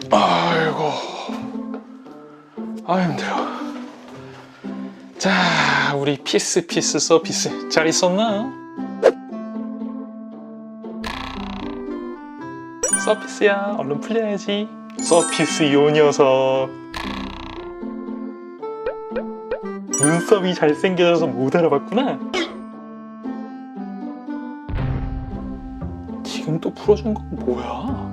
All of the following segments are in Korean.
아이고, 힘들어. 자, 우리 피스 서피스 잘 있었나? 서피스야, 얼른 풀려야지. 서피스 요 녀석. 눈썹이 잘생겨져서 못 알아봤구나. 지금 또 풀어준 건 뭐야?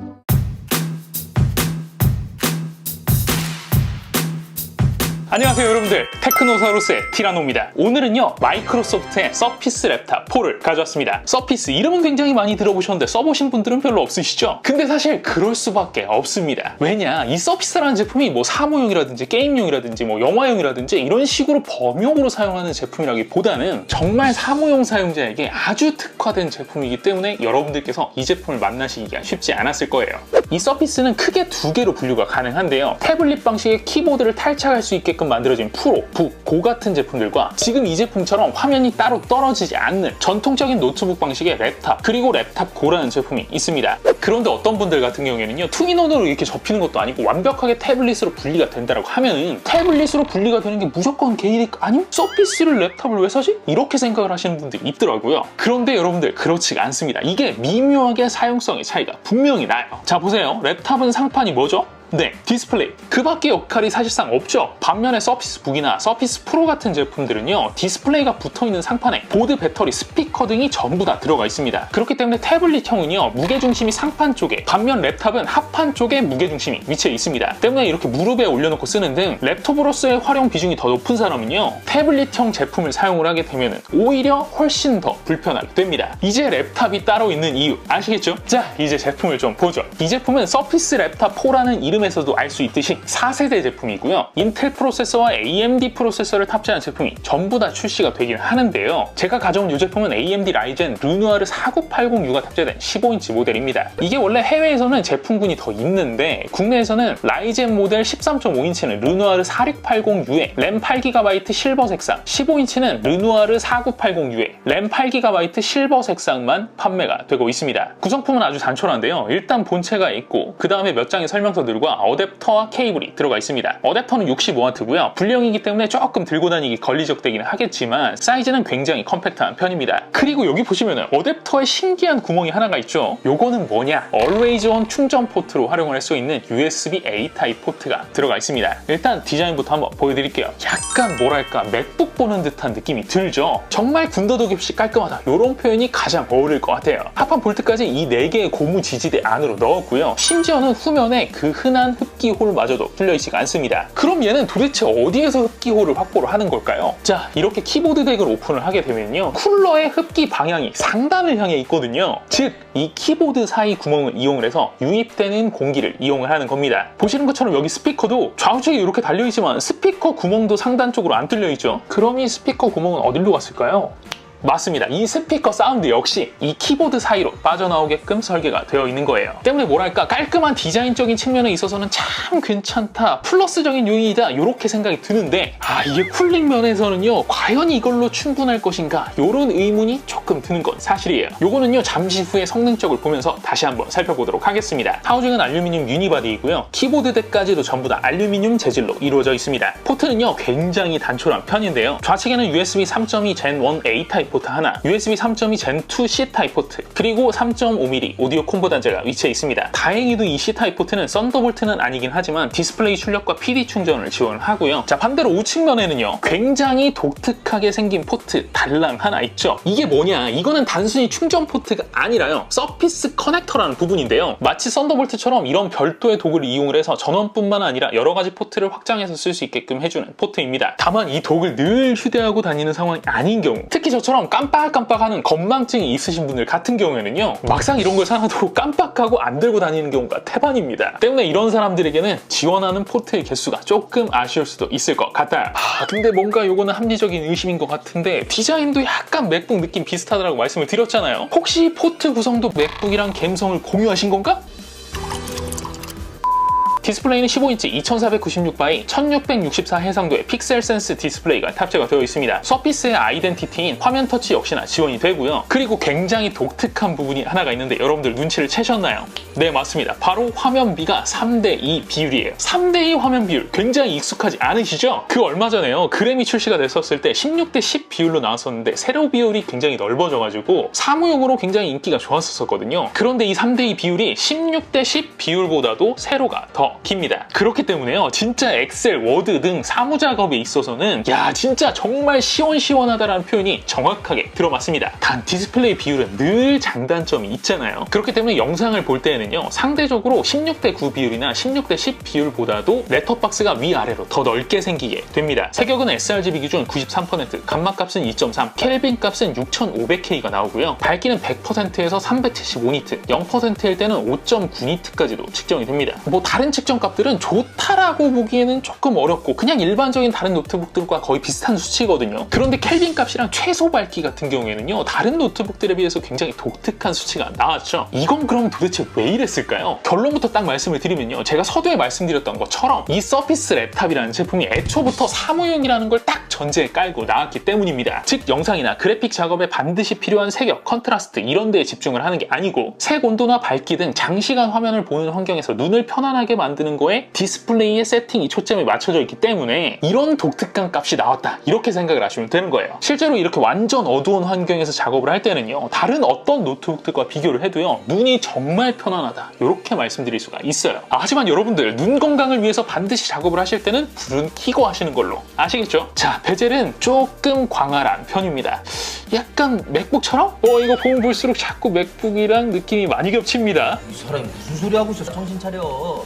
안녕하세요 여러분들, 테크노사우루스의 티라노입니다. 오늘은요 마이크로소프트의 서피스 랩탑 4를 가져왔습니다. 서피스 이름은 굉장히 많이 들어보셨는데 써보신 분들은 별로 없으시죠? 근데 사실 그럴 수밖에 없습니다. 왜냐, 이 서피스라는 제품이 뭐 사무용이라든지 게임용이라든지 뭐 영화용이라든지 이런 식으로 범용으로 사용하는 제품이라기보다는 정말 사무용 사용자에게 아주 특화된 제품이기 때문에 여러분들께서 이 제품을 만나시기가 쉽지 않았을 거예요. 이 서피스는 크게 두 개로 분류가 가능한데요, 태블릿 방식의 키보드를 탈착할 수 있게끔 만들어진 프로, 북, 고 같은 제품들과 지금 이 제품처럼 화면이 따로 떨어지지 않는 전통적인 노트북 방식의 랩탑, 그리고 랩탑 고라는 제품이 있습니다. 그런데 어떤 분들 같은 경우에는요, 투인원으로 이렇게 접히는 것도 아니고 완벽하게 태블릿으로 분리가 된다라고 하면은 태블릿으로 분리가 되는 게 무조건 개이득 아니면 서피스를 랩탑을 왜 사지? 이렇게 생각을 하시는 분들이 있더라고요. 그런데 여러분들 그렇지가 않습니다. 이게 미묘하게 사용성의 차이가 분명히 나요. 자 보세요, 랩탑은 상판이 뭐죠? 네, 디스플레이. 그 밖의 역할이 사실상 없죠. 반면에 서피스 북이나 서피스 프로 같은 제품들은요, 디스플레이가 붙어있는 상판에 보드, 배터리, 스피커 등이 전부 다 들어가 있습니다. 그렇기 때문에 태블릿형은요, 무게중심이 상판 쪽에, 반면 랩탑은 하판 쪽에 무게중심이 위치해 있습니다. 때문에 이렇게 무릎에 올려놓고 쓰는 등 랩톱으로서의 활용 비중이 더 높은 사람은요, 태블릿형 제품을 사용을 하게 되면 오히려 훨씬 더 불편하게 됩니다. 이제 랩탑이 따로 있는 이유 아시겠죠? 자, 이제 제품을 좀 보죠. 이 제품은 서피스 랩탑 4라는 이름에서도 알 수 있듯이 4세대 제품이고요. 인텔 프로세서와 AMD 프로세서를 탑재한 제품이 전부 다 출시가 되긴 하는데요. 제가 가져온 이 제품은 AMD 라이젠 르누아르 4980U가 탑재된 15인치 모델입니다. 이게 원래 해외에서는 제품군이 더 있는데 국내에서는 라이젠 모델 13.5인치는 르누아르 4680U에 램 8GB 실버 색상, 15인치는 르누아르 4980U에 램 8GB 실버 색상만 판매가 되고 있습니다. 구성품은 아주 단촐한데요. 일단 본체가 있고 그 다음에 몇 장의 설명서들과 어댑터와 케이블이 들어가 있습니다. 어댑터는 65W고요. 불량이기 때문에 조금 들고 다니기 걸리적되기는 하겠지만 사이즈는 굉장히 컴팩트한 편입니다. 그리고 여기 보시면은 어댑터에 신기한 구멍이 하나가 있죠. 요거는 뭐냐? Always On 충전 포트로 활용을 할 수 있는 USB-A 타입 포트가 들어가 있습니다. 일단 디자인부터 한번 보여드릴게요. 약간 뭐랄까 맥북 보는 듯한 느낌이 들죠? 정말 군더더기 없이 깔끔하다, 이런 표현이 가장 어울릴 것 같아요. 하판 볼트까지 이 4개의 고무 지지대 안으로 넣었고요. 심지어는 후면에 그 흔한 흡기홀마저도 뚫려있지가 않습니다. 그럼 얘는 도대체 어디에서 흡기홀을 확보를 하는 걸까요? 자, 이렇게 키보드 덱을 오픈을 하게 되면요, 쿨러의 흡기 방향이 상단을 향해 있거든요. 즉, 이 키보드 사이 구멍을 이용을 해서 유입되는 공기를 이용을 하는 겁니다. 보시는 것처럼 여기 스피커도 좌우측에 이렇게 달려있지만 스피커 구멍도 상단 쪽으로 안 뚫려있죠. 그럼 이 스피커 구멍은 어디로 갔을까요? 맞습니다. 이 스피커 사운드 역시 이 키보드 사이로 빠져나오게끔 설계가 되어 있는 거예요. 때문에 뭐랄까 깔끔한 디자인적인 측면에 있어서는 참 괜찮다, 플러스적인 요인이다, 이렇게 생각이 드는데 이게 쿨링 면에서는요, 과연 이걸로 충분할 것인가, 이런 의문이 조금 드는 건 사실이에요. 요거는요, 잠시 후에 성능적을 보면서 다시 한번 살펴보도록 하겠습니다. 하우징은 알루미늄 유니바디이고요. 키보드 덱까지도 전부 다 알루미늄 재질로 이루어져 있습니다. 포트는요, 굉장히 단촐한 편인데요. 좌측에는 USB 3.2 Gen 1 A 타입 포트 하나, USB 3.2 Gen 2 C 타입 포트, 그리고 3.5mm 오디오 콤보 단자가 위치해 있습니다. 다행히도 이 C 타입 포트는 썬더볼트는 아니긴 하지만 디스플레이 출력과 PD 충전을 지원을 하고요. 자, 반대로 우측 면에는요, 굉장히 독특하게 생긴 포트 달랑 하나 있죠. 이게 뭐냐, 이거는 단순히 충전 포트가 아니라요, 서피스 커넥터라는 부분인데요. 마치 썬더볼트처럼 이런 별도의 도구를 이용을 해서 전원뿐만 아니라 여러 가지 포트를 확장해서 쓸 수 있게끔 해주는 포트입니다. 다만 이 독을 늘 휴대하고 다니는 상황이 아닌 경우, 특히 저처럼 깜빡깜빡하는 건망증이 있으신 분들 같은 경우에는요, 막상 이런 걸 사놔도 깜빡하고 안 들고 다니는 경우가 태반입니다. 때문에 이런 사람들에게는 지원하는 포트의 개수가 조금 아쉬울 수도 있을 것 같아요. 근데 뭔가 요거는 합리적인 의심인 것 같은데 디자인도 약간 맥북 느낌 비슷하다고 말씀을 드렸잖아요. 혹시 포트 구성도 맥북이랑 감성을 공유하신 건가? 디스플레이는 15인치 2496바이 1664 해상도의 픽셀 센스 디스플레이가 탑재가 되어 있습니다. 서피스의 아이덴티티인 화면 터치 역시나 지원이 되고요. 그리고 굉장히 독특한 부분이 하나가 있는데 여러분들 눈치를 채셨나요? 네, 맞습니다. 바로 화면비가 3:2 비율이에요. 3:2 화면 비율 굉장히 익숙하지 않으시죠? 그 얼마 전에요. 그램이 출시가 됐었을 때 16:10 비율로 나왔었는데 세로 비율이 굉장히 넓어져가지고 사무용으로 굉장히 인기가 좋았었거든요. 그런데 이 3:2 비율이 16:10 비율보다도 세로가 더 깁니다. 그렇기 때문에요. 진짜 엑셀, 워드 등 사무 작업에 있어서는 야, 진짜 정말 시원시원하다라는 표현이 정확하게 들어맞습니다. 단 디스플레이 비율은 늘 장단점이 있잖아요. 그렇기 때문에 영상을 볼 때에는요. 상대적으로 16:9 비율이나 16:10 비율보다도 넷톱박스가 위아래로 더 넓게 생기게 됩니다. 색역은 sRGB 기준 93%, 감마값은 2.3, 켈빈 값은 6500K가 나오고요. 밝기는 100%에서 375니트, 0%일 때는 5.9니트까지도 측정이 됩니다. 뭐 다른 측정 값들은 좋다라고 보기에는 조금 어렵고 그냥 일반적인 다른 노트북들과 거의 비슷한 수치거든요. 그런데 켈빈 값이랑 최소 밝기 같은 경우에는요. 다른 노트북들에 비해서 굉장히 독특한 수치가 나왔죠. 이건 그럼 도대체 왜 이랬을까요? 결론부터 딱 말씀을 드리면요. 제가 서두에 말씀드렸던 것처럼 이 서피스 랩탑이라는 제품이 애초부터 사무용이라는 걸 딱 전제에 깔고 나왔기 때문입니다. 즉 영상이나 그래픽 작업에 반드시 필요한 색역, 컨트라스트 이런 데에 집중을 하는 게 아니고 색 온도나 밝기 등 장시간 화면을 보는 환경에서 눈을 편안하게 만드는 거에 디스플레이의 세팅이 초점이 맞춰져 있기 때문에 이런 독특한 값이 나왔다 이렇게 생각을 하시면 되는 거예요. 실제로 이렇게 완전 어두운 환경에서 작업을 할 때는요. 다른 어떤 노트북들과 비교를 해도요. 눈이 정말 편안하다 이렇게 말씀드릴 수가 있어요. 하지만 여러분들 눈 건강을 위해서 반드시 작업을 하실 때는 불은 켜고 하시는 걸로 아시겠죠? 자, 베젤은 조금 광활한 편입니다. 약간 맥북처럼? 이거 보면 볼수록 자꾸 맥북이랑 느낌이 많이 겹칩니다. 이 사람이 무슨 소리 하고 있어? 정신 차려.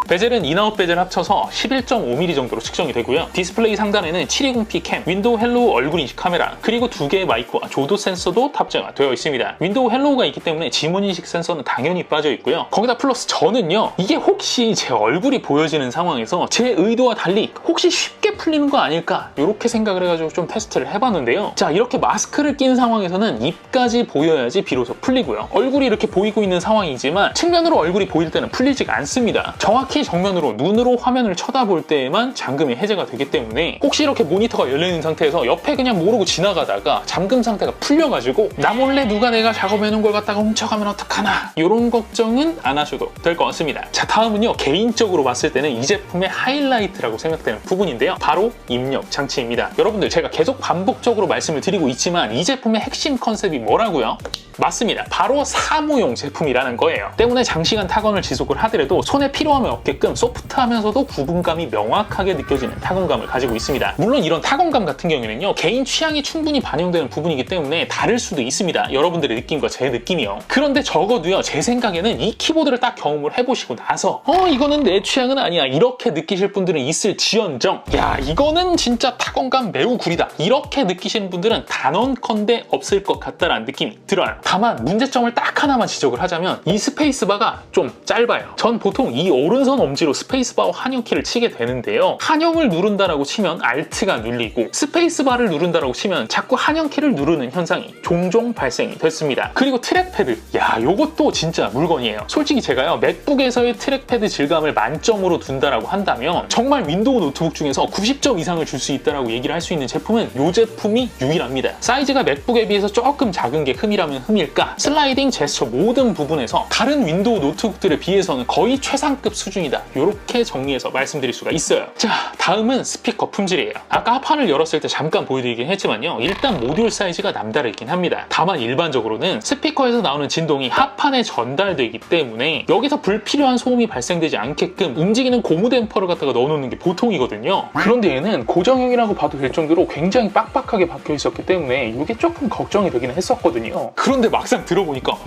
베젤은 인아웃 베젤 합쳐서 11.5mm 정도로 측정이 되고요. 디스플레이 상단에는 720p 캠, 윈도우 헬로우 얼굴 인식 카메라, 그리고 2개의 마이크와 조도 센서도 탑재가 되어 있습니다. 윈도우 헬로우가 있기 때문에 지문 인식 센서는 당연히 빠져 있고요. 거기다 플러스 저는요. 이게 혹시 제 얼굴이 보여지는 상황에서 제 의도와 달리 혹시 쉽게 풀리는 거 아닐까 이렇게 생각을 해가지고 좀 테스트를 해봤는데요. 자, 이렇게 마스크를 낀 상황에서는 입까지 보여야지 비로소 풀리고요. 얼굴이 이렇게 보이고 있는 상황이지만 측면으로 얼굴이 보일 때는 풀리지가 않습니다. 정확히 정면으로 눈으로 화면을 쳐다볼 때에만 잠금이 해제가 되기 때문에 혹시 이렇게 모니터가 열려있는 상태에서 옆에 그냥 모르고 지나가다가 잠금 상태가 풀려가지고 나 몰래 누가 내가 작업해놓은 걸 갖다가 훔쳐가면 어떡하나 이런 걱정은 안 하셔도 될 것 같습니다. 자, 다음은요. 개인적으로 봤을 때는 이 제품의 하이라이트라고 생각되는 부분인데요. 바로 입력 장치입니다. 여러분들 제가 계속 반복적으로 말씀을 드리고 있지만 이 제품의 핵심 컨셉이 뭐라고요? 맞습니다. 바로 사무용 제품이라는 거예요. 때문에 장시간 타건을 지속을 하더라도 손에 필요함이 없게끔 소프트하면서도 구분감이 명확하게 느껴지는 타건감을 가지고 있습니다. 물론 이런 타건감 같은 경우에는요. 개인 취향이 충분히 반영되는 부분이기 때문에 다를 수도 있습니다. 여러분들의 느낌과 제 느낌이요. 그런데 적어도요. 제 생각에는 이 키보드를 딱 경험을 해보시고 나서 이거는 내 취향은 아니야 이렇게 느끼실 분들은 있을지언정 야 이거는 진짜 타건감 매우 구리다 이렇게 느끼시는 분들은 단언컨대 없을 것 같다라는 느낌이 들어요. 다만 문제점을 딱 하나만 지적을 하자면 이 스페이스바가 좀 짧아요. 전 보통 이 오른손 엄지로 스페이스바와 한영키를 치게 되는데요. 한영을 누른다라고 치면 Alt가 눌리고 스페이스바를 누른다라고 치면 자꾸 한영키를 누르는 현상이 종종 발생이 됐습니다. 그리고 트랙패드 야 요것도 진짜 물건이에요. 솔직히 제가요 맥북에서의 트랙패드 질감을 만점으로 둔다라고 한다면 정말 윈도우 노트북 중에서 90점 이상을 줄 수 있다라고 얘기를 할 수 있는 제품은 이 제품이 유일합니다. 사이즈가 맥북에 비해서 조금 작은 게 흠이라면 흠일까? 슬라이딩, 제스처 모든 부분에서 다른 윈도우 노트북들에 비해서는 거의 최상급 수준이다. 이렇게 정리해서 말씀드릴 수가 있어요. 자, 다음은 스피커 품질이에요. 아까 합판을 열었을 때 잠깐 보여드리긴 했지만요. 일단 모듈 사이즈가 남다르긴 합니다. 다만 일반적으로는 스피커에서 나오는 진동이 합판에 전달되기 때문에 여기서 불필요한 소음이 발생되지 않게끔 움직이는 고무 댐퍼를 갖다가 넣어놓는 게 보통이거든요. 그런데 얘는 고정형이라고 봐도 될 정도로 굉장히 빡빡하게 박혀 있었기 때문에 이게 조금 걱정이 되긴 했었거든요. 그런데 막상 들어보니까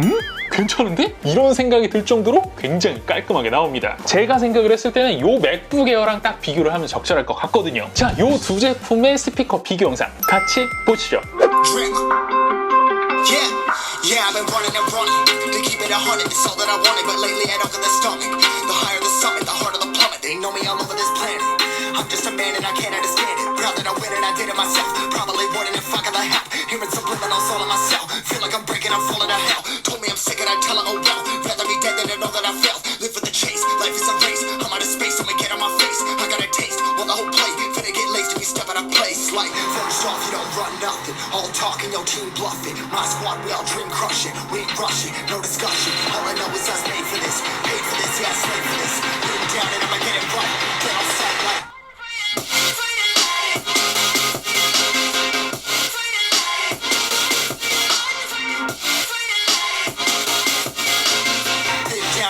괜찮은데? 이런 생각이 들 정도로 굉장히 깔끔하게 나옵니다. 제가 생각을 했을 때는 이 맥북 에어랑 딱 비교를 하면 적절할 것 같거든요. 자, 이 두 제품의 스피커 비교 영상 같이 보시죠. Yeah, I've been running and running to keep it 100. It's all that I wanted, but lately I don't get the stomach. The higher the summit, the harder the plummet. They know me all over this planet. I'm just a man and I can't understand it. Proud that I win it, I did it myself. Probably wouldn't if I got the help. Hearing subliminals all in myself. Feel like I'm breaking, I'm falling to hell. Told me I'm sick and I tell her, oh well. Rather be dead than to know that I failed. Live for the chase, life is a race. I'm out of space, I'ma get on my face. I got a taste, well the whole plate finna get laced if you step out of place. Like first off, you don't run nothing. All talking, your team bluffing. My squad, we all dream crushing. We ain't rushing, no discussion. All I know is us made for this, paid for this, yeah, slave for this. Put it down and I'ma get it right. Get on sight like.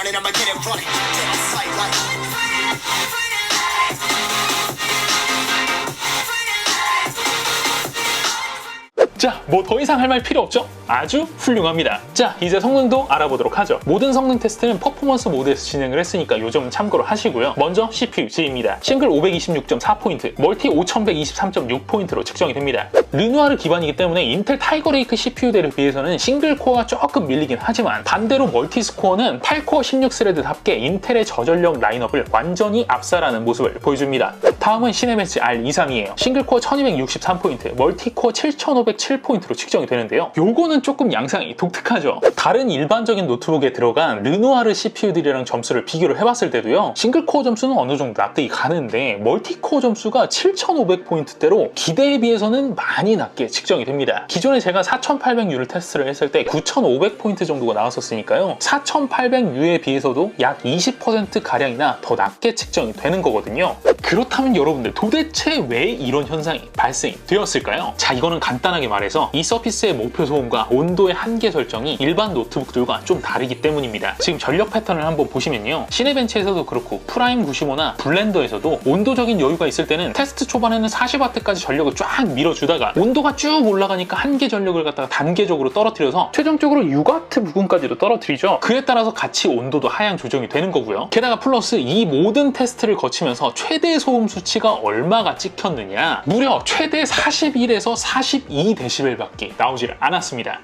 And I'ma get it running, get on sight like. 자, 뭐 더 이상 할 말 필요 없죠? 아주 훌륭합니다. 자, 이제 성능도 알아보도록 하죠. 모든 성능 테스트는 퍼포먼스 모드에서 진행을 했으니까 이 점은 참고로 하시고요. 먼저 CPU-G입니다. 싱글 526.4포인트, 멀티 5123.6포인트로 측정이 됩니다. 르누아르 기반이기 때문에 인텔 타이거 레이크 CPU대를 비해서는 싱글 코어가 조금 밀리긴 하지만 반대로 멀티 스코어는 8코어 16스레드답게 인텔의 저전력 라인업을 완전히 압살하는 모습을 보여줍니다. 다음은 시네메시 R23이에요. 싱글 코어 1263포인트, 멀티 코어 7507포인트로 측정이 되는데요. 요거는 조금 양상이 독특하죠. 다른 일반적인 노트북에 들어간 르누아르 CPU들이랑 점수를 비교를 해봤을 때도요, 싱글 코어 점수는 어느 정도 납득이 가는데 멀티 코어 점수가 7500포인트대로 기대에 비해서는 많이 낮게 측정이 됩니다. 기존에 제가 4800U를 테스트를 했을 때 9500포인트 정도가 나왔었으니까요, 4800U에 비해서도 약 20%가량이나 더 낮게 측정이 되는 거거든요. 그렇다면 여러분들, 도대체 왜 이런 현상이 발생이 되었을까요? 자, 이거는 간단하게 말해서 이 서피스의 목표 소음과 온도의 한계 설정이 일반 노트북들과 좀 다르기 때문입니다. 지금 전력 패턴을 한번 보시면요, 시네벤치에서도 그렇고 프라임 95나 블렌더에서도 온도적인 여유가 있을 때는 테스트 초반에는 40W까지 전력을 쫙 밀어주다가 온도가 쭉 올라가니까 한계 전력을 갖다가 단계적으로 떨어뜨려서 최종적으로 6W 부근까지도 떨어뜨리죠. 그에 따라서 같이 온도도 하향 조정이 되는 거고요. 게다가 플러스 이 모든 테스트를 거치면서 최대 소음 수치가 얼마가 찍혔느냐, 무려 최대 41에서 42dB밖에 나오질 않았습니다.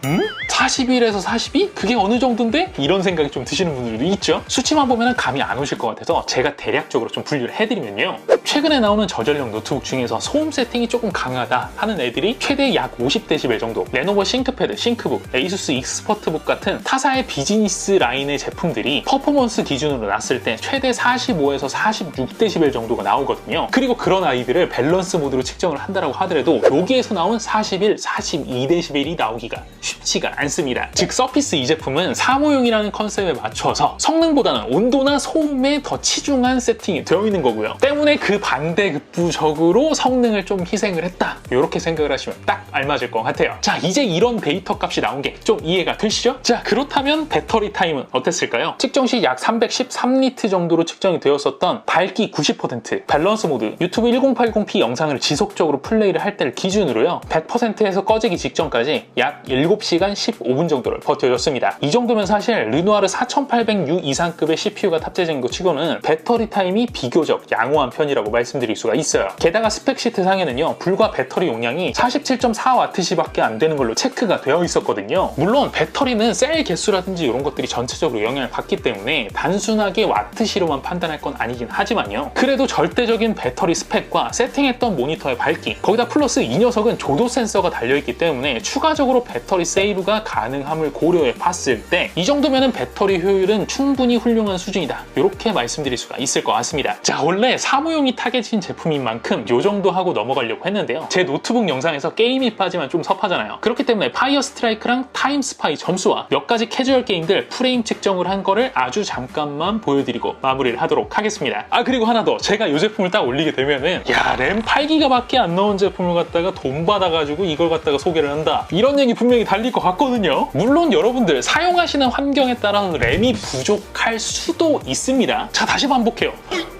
41에서 42? 그게 어느 정도인데? 이런 생각이 좀 드시는 분들도 있죠. 수치만 보면 감이 안 오실 것 같아서 제가 대략적으로 좀 분류를 해드리면요, 최근에 나오는 저전력 노트북 중에서 소음 세팅이 조금 강하다 하는 애들이 최대 약 50dB 정도, 레노버 싱크패드, 싱크북, 에이수스 익스퍼트북 같은 타사의 비즈니스 라인의 제품들이 퍼포먼스 기준으로 놨을 때 최대 45에서 46dB 정도가 나오거든요. 그리고 그런 아이들을 밸런스 모드로 측정을 한다고 하더라도 여기에서 나온 41, 42dB이 나오기가 쉽지가 않습니다. 즉 서피스 이 제품은 사무용이라는 컨셉에 맞춰서 성능보다는 온도나 소음에 더 치중한 세팅이 되어 있는 거고요. 때문에 그 반대급부적으로 성능을 좀 희생을 했다, 이렇게 생각을 하시면 딱 알맞을 것 같아요. 자, 이제 이런 데이터 값이 나온 게 좀 이해가 되시죠? 자, 그렇다면 배터리 타임은 어땠을까요? 측정 시 약 313리트 정도로 측정이 되었었던 밝기 90%, 밸런스 모드, 유튜브 1080p 영상을 지속적으로 플레이를 할 때를 기준으로요, 100%에서 꺼지기 직전까지 약 7시간 15분 정도를 버텨줬습니다. 이 정도면 사실 르누아르 4800U 이상급의 CPU가 탑재된 것 치고는 배터리 타임이 비교적 양호한 편이라고 말씀드릴 수가 있어요. 게다가 스펙시트 상에는요, 불과 배터리 용량이 47.4W밖에 안 되는 걸로 체크가 되어 있었거든요. 물론 배터리는 셀 개수라든지 이런 것들이 전체적으로 영향을 받기 때문에 단순하게 와트시로만 판단할 건 아니긴 하지만요, 그래도 절대적인 배터리 스펙과 세팅했던 모니터의 밝기, 거기다 플러스 이 녀석은 조도 센서가 달려있기 때문에 추가적으로 배터리 세이브가 가능함을 고려해 봤을 때 이 정도면은 배터리 효율은 충분히 훌륭한 수준이다, 이렇게 말씀드릴 수가 있을 것 같습니다. 자, 원래 사무용이 타겟인 제품인 만큼 요 정도 하고 넘어가려고 했는데요, 제 노트북 영상에서 게임이 빠지면 좀 섭하잖아요. 그렇기 때문에 파이어 스트라이크랑 타임 스파이 점수와 몇 가지 캐주얼 게임들 프레임 측정을 한 거를 아주 잠깐만 보여드리고 마무리를 하도록 하겠습니다. 아, 그리고 하나 더, 제가 이 제품을 딱 올리게 되면은 야, 램 8기가밖에 안 넣은 제품을 갖다가 돈 받아가지고 이걸 갖다가 소개를 한다, 이런 얘기 분명히 달릴 것 같거든요. 물론 여러분들 사용하시는 환경에 따라 램이 부족할 수도 있습니다. 자, 다시 반복해요.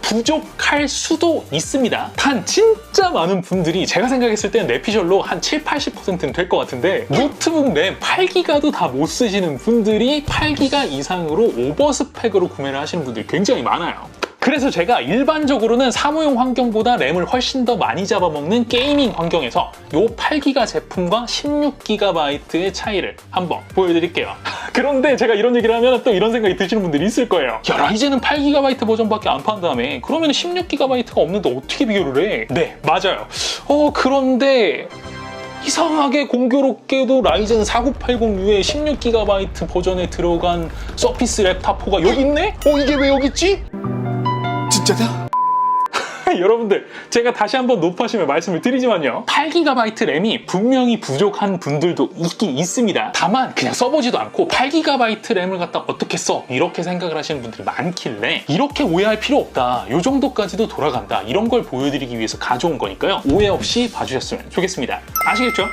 부족할 수도 있습니다. 단 진짜 많은 분들이 제가 생각했을 때는 내피셜로 한 70-80%는 될 것 같은데, 노트북 램 8기가도 다 못 쓰시는 분들이 8기가 이상으로 오버스펙으로 구매를 하시는 분들이 굉장히 많아요. 그래서 제가 일반적으로는 사무용 환경보다 램을 훨씬 더 많이 잡아먹는 게이밍 환경에서 이 8기가 제품과 16GB의 차이를 한번 보여드릴게요. 그런데 제가 이런 얘기를 하면 또 이런 생각이 드시는 분들이 있을 거예요. 야, 라이젠은 8GB 버전밖에 안 판다며, 그러면 16GB가 없는데 어떻게 비교를 해? 네, 맞아요. 그런데 이상하게 공교롭게도 라이젠 4980U의 16GB 버전에 들어간 서피스 랩탑4가 여기 있네? 이게 왜 여기 있지? 진짜다? 여러분들 제가 다시 한번 높아심을 말씀을 드리지만요, 8GB 램이 분명히 부족한 분들도 있긴 있습니다. 다만 그냥 써보지도 않고 8GB 램을 갖다 어떻게 써? 이렇게 생각을 하시는 분들이 많길래 이렇게 오해할 필요 없다, 이 정도까지도 돌아간다, 이런 걸 보여드리기 위해서 가져온 거니까요, 오해 없이 봐주셨으면 좋겠습니다. 아시겠죠?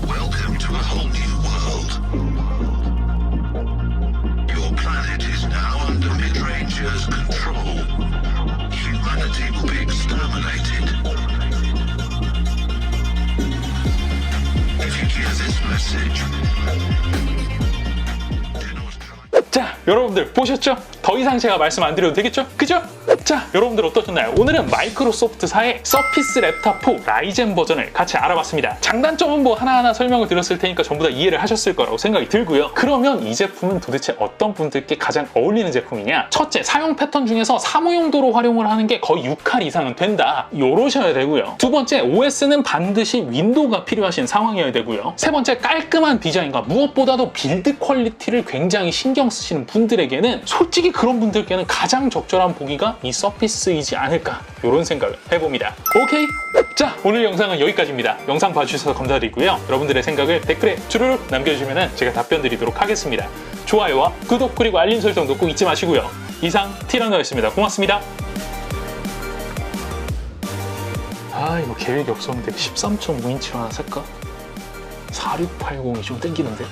Welcome to a whole new world. Your planet is now under Midranger's control. Humanity will be exterminated. If you hear this message, do not try. 자, 여러분들 보셨죠? 더 이상 제가 말씀 안 드려도 되겠죠? 그죠? 자, 여러분들 어떠셨나요? 오늘은 마이크로소프트사의 서피스 랩탑 4 라이젠 버전을 같이 알아봤습니다. 장단점은 뭐 하나하나 설명을 드렸을 테니까 전부 다 이해를 하셨을 거라고 생각이 들고요. 그러면 이 제품은 도대체 어떤 분들께 가장 어울리는 제품이냐? 첫째, 사용 패턴 중에서 사무용도로 활용을 하는 게 거의 6할 이상은 된다, 요러셔야 되고요. 두 번째, OS는 반드시 윈도우가 필요하신 상황이어야 되고요. 세 번째, 깔끔한 디자인과 무엇보다도 빌드 퀄리티를 굉장히 신경 쓰시는 분들에게는, 솔직히 그런 분들께는 가장 적절한 보기가 이 서피스이지 않을까, 이런 생각을 해봅니다. 오케이? 자, 오늘 영상은 여기까지입니다. 영상 봐주셔서 감사드리고요. 여러분들의 생각을 댓글에 주르륵 남겨주시면 제가 답변 드리도록 하겠습니다. 좋아요와 구독 그리고 알림 설정도 꼭 잊지 마시고요. 이상 티라노였습니다. 고맙습니다. 아, 이거 계획이 없었는데 13.5인치로 하나 살까? 4680이 좀 땡기는데?